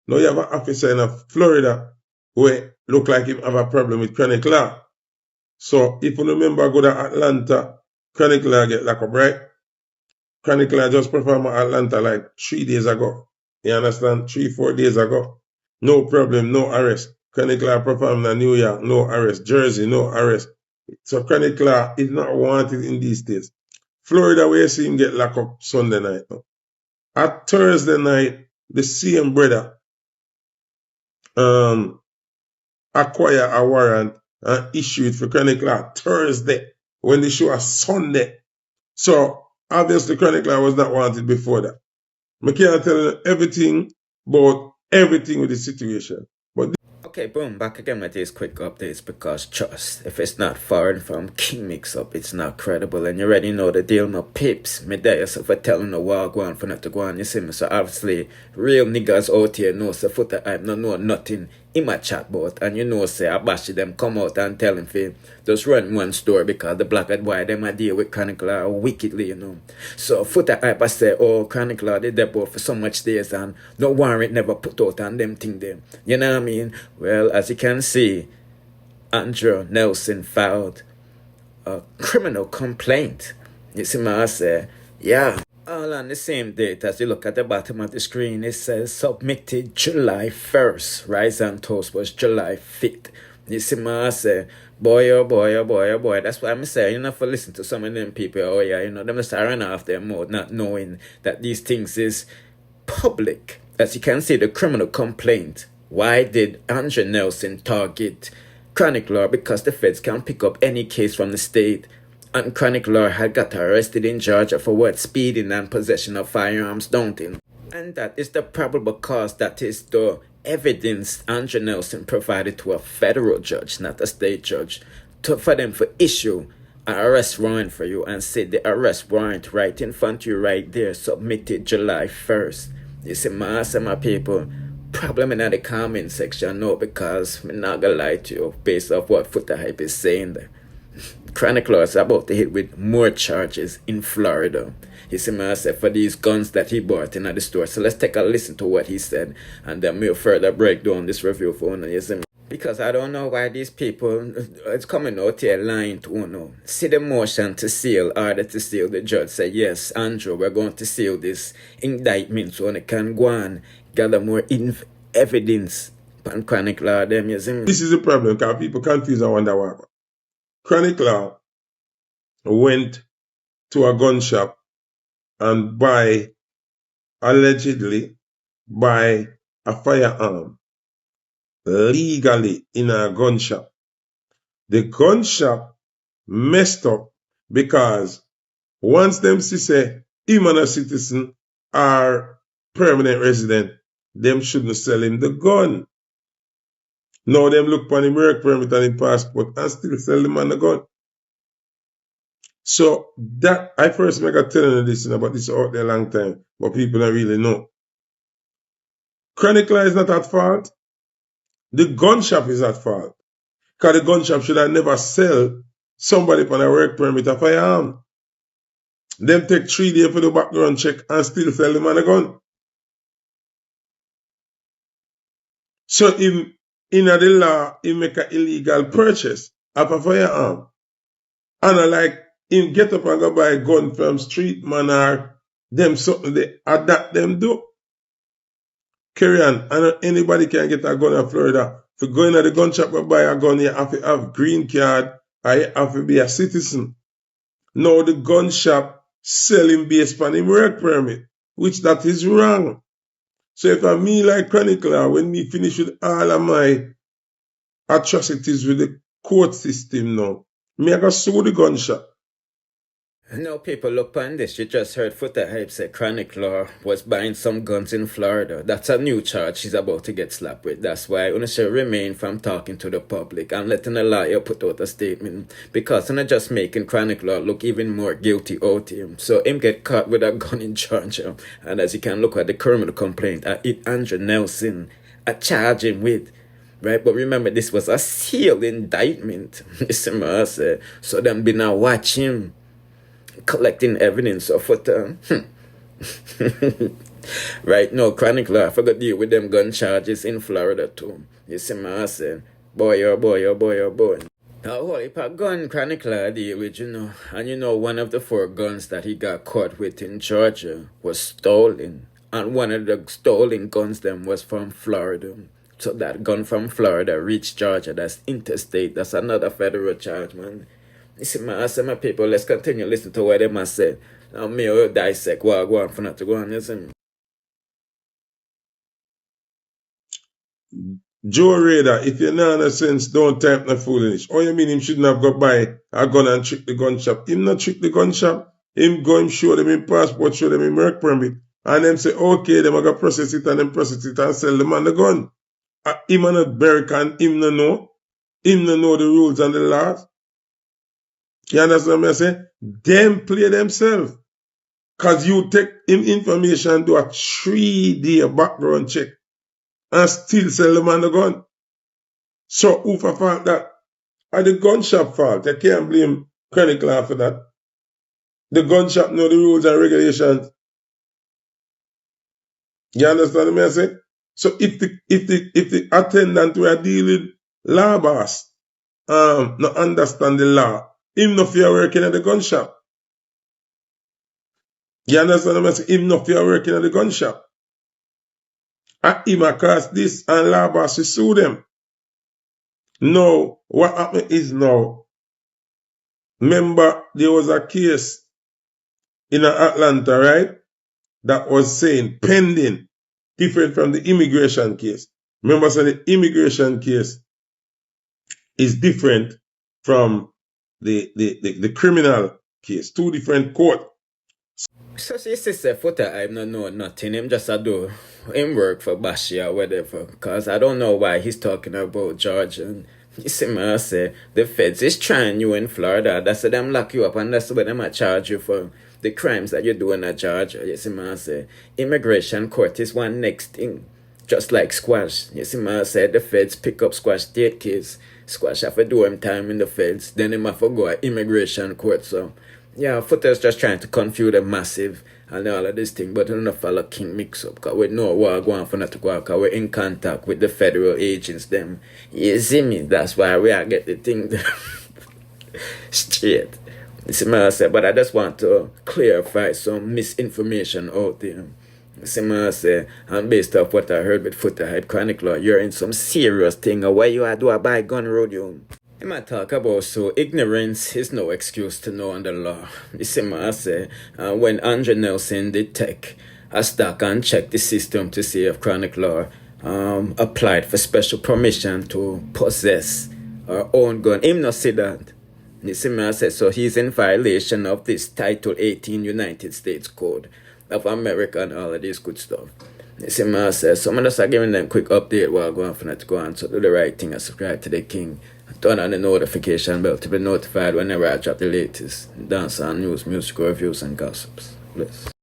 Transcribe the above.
Now you have an officer in Florida who look like him have a problem with chronic law. So if you remember, go to Atlanta, chronic law get locked up, right? Chronic law just performed in Atlanta like 3 days ago. You understand? 3-4 days ago. No problem, no arrest. Chronic law performed in New York, no arrest. Jersey, no arrest. So chronic law is not wanted in these states. Florida, where you see him get locked up Sunday night. At Thursday night, the same brother acquire a warrant and issue it for chronic law Thursday when the show was Sunday. So obviously chronic law was not wanted before that. I can't tell you everything about everything with the situation. But Okay, boom, back again with these quick updates because trust, if it's not foreign from Kingmixup, it's not credible. And you already know the deal, no pips. Me there yourself for telling the war go on for not to go on, you see me? So obviously, real niggas out here know, so Foota, I don't know nothing in my chat boat. And you know, say, I bash them come out and tell him, for just run one story because the black and white, them I deal with Chronic Law wickedly, you know. So Foota hype, I say, oh, Chronic Law, they depot for so much days and no warrant never put out on them thing them. You know what I mean? Well, as you can see, Andrew Nelson filed a criminal complaint. You see what I say? Yeah. All on the same date, as you look at the bottom of the screen, it says submitted July 1st. Rise and Toast was July 5th. You see what I say? Boy, oh boy, oh boy, oh boy. That's why I'm saying, you know, for listen to some of them people, oh yeah, you know, them just run off their mouth, not knowing that these things is public. As you can see, the criminal complaint. Why did Andrew Nelson target Chronic Law? Because the feds can pick up any case from the state. And Chronic Law had got arrested in Georgia for what? Speeding and possession of firearms, don't it? And that is the probable cause, that is the evidence Andrew Nelson provided to a federal judge, not a state judge, for them to issue an arrest warrant for you and say the arrest warrant right in front of you right there, submitted July 1st. You see, my people, problem in the comment section, no, because I'm not gonna lie to you, based off what Foota Hype is saying there. Chronic Law is about to hit with more charges in Florida. He said for these guns that he bought in at the store. So let's take a listen to what he said, and then we'll further break down this review for Unuh. Because I don't know why these people it's coming out here lying to Unuh. See the motion to seal, order to seal. The judge said, yes, Andrew, we're going to seal this indictment so Unuh can go and gather more evidence on Chronic Law. Them, you see me? This is the problem because people confuse and wonder why. Chronic Law went to a gun shop and allegedly buy a firearm legally in a gun shop. The gun shop messed up because once them say him and a citizen are permanent resident, them shouldn't sell him the gun. Now them look for him work permit and him passport and still sell the man the gun. So that I first make a telling you this about this out there a long time, but people don't really know. Chronic Law is not at fault. The gun shop is at fault. Because the gun shop should have never sell somebody on a work permit a firearm. Them take 3 days for the background check and still sell the man a gun. So in the law, he make an illegal purchase of a firearm. And like him get up and go buy a gun from street man or them something they adapt them do. Carry on. And anybody can get a gun in Florida. If you go in the gun shop and buy a gun, you have to have green card or you have to be a citizen. Now the gun shop selling based on him work permit, which that is wrong. So if I me like Chronic Law, when me finish with all of my atrocities with the court system now, me I go sue the gun shop. No, people, look on this. You just heard Foota Hype say Chronic Law was buying some guns in Florida. That's a new charge she's about to get slapped with. That's why Unuh should remain from talking to the public and letting a lawyer put out a statement. Because Unuh just making Chronic Law look even more guilty out him. So him get caught with a gun in Georgia. And as you can look at the criminal complaint, Andrew Nelson, I charge him with. Right, but remember, this was a sealed indictment. So them be now watch him collecting evidence of what Right now, Chronic Law, I forgot to deal with them gun charges in Florida too. You see me, I said, boy, oh boy, oh boy, oh boy. Now, holy pack gun Chronic Law deal with, and one of the 4 guns that he got caught with in Georgia was stolen. And one of the stolen guns them was from Florida. So that gun from Florida reached Georgia. That's interstate. That's another federal charge, man. You see, man, I say, my people, let's continue listening to what they must say. Now, me will dissect what I go on for not to go on, you see me? Joe Raider, if you're not in a sense, don't type no foolishness. Oh, you mean him shouldn't have got buy a gun and trick the gun shop? Him not trick the gun shop. Him go him show them in passport, show them in work permit. And them say, okay, them are going to process it and them process it and sell the man the gun. Him and not American, him no know. Him no know the rules and the laws. You understand what I say? Them play themselves. Because you take him information, do a 3-day background check and still sell the man the gun. So who for fault that? Are the gun shop fault? You can't blame Chronic Law for that. The gun shop know the rules and regulations. You understand what I say? So if the attendant who are dealing law boss not understand the law, him not fear working at the gun shop. You understand what I say? Him not fear working at the gun shop. And him across this and law boss will sue them. No, what happened is now, remember there was a case in Atlanta, right? That was saying pending, different from the immigration case. Remember, so the immigration case is different from the criminal case. 2 different court. So she said, Foota, I don't know nothing. Him just do him work for Bashi or whatever. Because I don't know why he's talking about Georgia. And you see me, I say, the feds is trying you in Florida. That's why them lock you up and that's why them I charge you for the crimes that you're doing at Georgia. You see me, I say, immigration court is one next thing. Just like squash. You see me, I say, the feds pick up squash state case. Squash have to do him time in the feds. Then him have to go at immigration court. So, yeah, Foota's just trying to confuse the massive and all of this thing, but we don't follow Kingmixup because we know what we're going for not to go because we're in contact with the federal agents them. You see me? That's why we are get the thing straight. You see me, I say, but I just want to clarify some misinformation out there. You see me, I say, and based off what I heard with Foota Hype Chronic Law, you're in some serious thing or why you are do a buy gun rodeo. I might talk about so ignorance is no excuse to know on the law. You see me, I say, when Andrew Nelson did take a stock and check the system to see if Chronic Law applied for special permission to possess or own gun, him not see that. You see me, I say, so he's in violation of this Title 18 United States Code of America and all of this good stuff. You see me, I say, so I'm just giving them quick update while going for not to go on. So do the right thing and subscribe to the King. Turn on the notification bell to be notified whenever I drop the latest dancehall news, music reviews, and gossips. Bless.